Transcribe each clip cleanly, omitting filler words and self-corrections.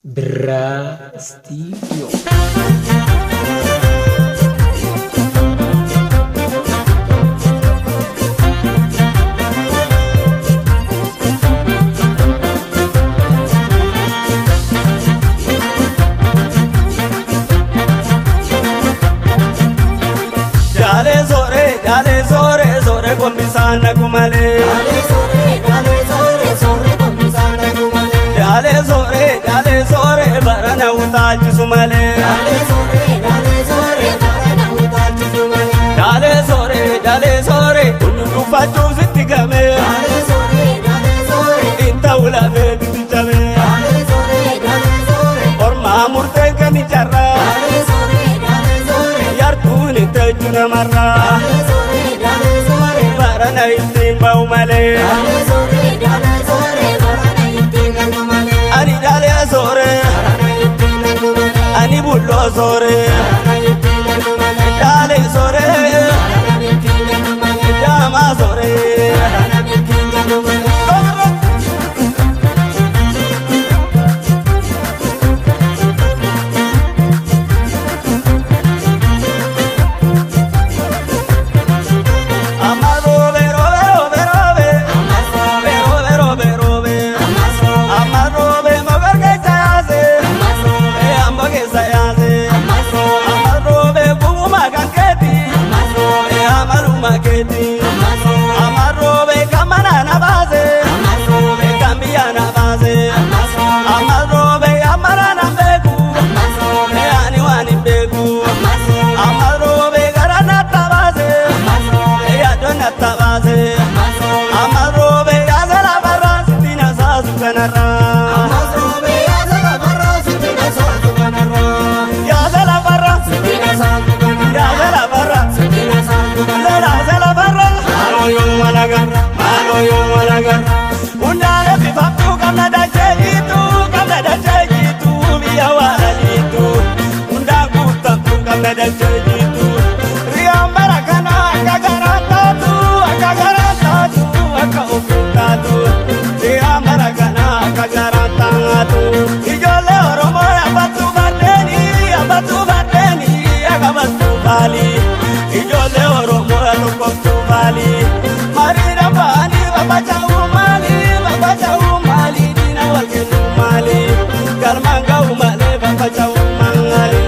Bra Studio. Dale sore gombisana kumale. Dale sore barana utachi sumale. Dale sore unu fatu sitigame. Inta ula bebi bijame. Orma murte kami charra. Yartuni tejuna marra. Barana itimba umale. Ani dale sore. Ani bullo sore. Dale sore. Dama sore. Amarobe kamana na base, amarobe kambia na base, amarobe amara na begu, ani wani begu, amarobe garana tabase, ya dona tabase, amarobe azala barra sitina sasu kanara, amarobe azala barra sitina sasu kanara, ya azala barra sitina sasu kanara, ya azala barra sitina sasu kanara, azala barra. Malo yo malagar, undale bifatu kamna dajejitu, biya walalitu, undaku taku kamna dajejitu, riambara kana akagarantatu, akaukutatu, riambara kana akagarantatu, ijole oromo abatu bateni, akabatu bali, ijole oromo atukoptu bali. Babaca umali, dina walken umali, garmanga umale, babaca umali.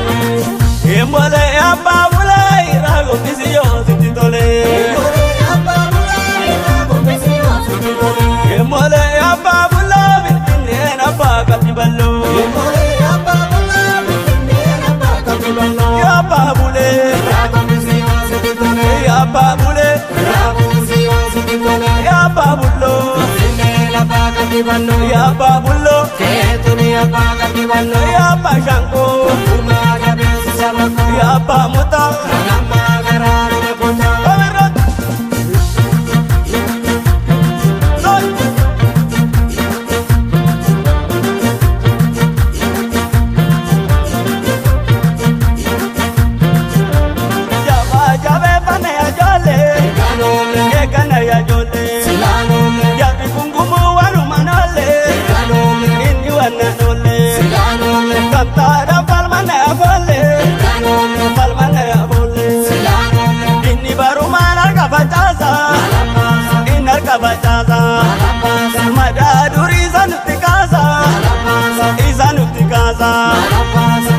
Embole abba bulai, rago kisiyo sititole. Embole abba bulai, bitine na baka tibalo. Ya babule, rago kisiyo sititole. Ya babule, rago kisiyo sititole. Ya babulo. Ya babullo, ya bashango, ya bamuta,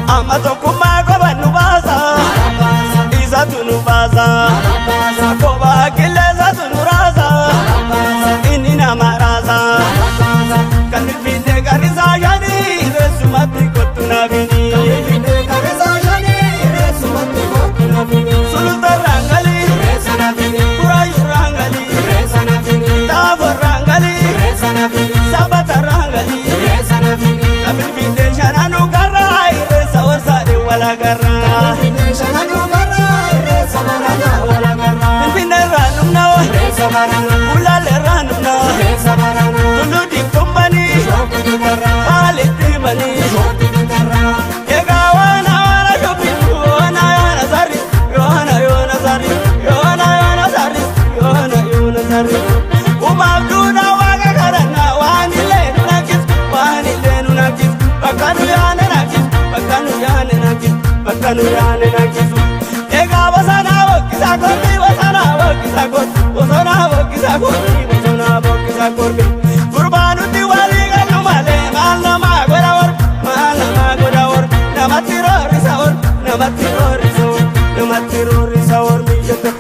Amato kumago banubaza, izatu nubaza, koba kileza tunuraza, inina maraza, kanifinde gariza yani, resumati kotunabini, sulutarangali, kurayurangali, taborangali, sabatarangali, kanifinde shananu garai, resawasade wala garra, kanifinde ranum nawa, ulale ranum nawa, tuludi kumbani, aliti bani, yegawana wana shopitu, wana zari, yona zari, umabduna waga karana, wani le nunakis, bakanu kanu yaane nagisu ega bosana bokkisa korbi bosana bokkisa korbi bosana bokkisa korbi bosana bokkisa korbi kurbanutti wali ganu male mal nama goda war namatti rorisa war namatti rorisa war mi jetta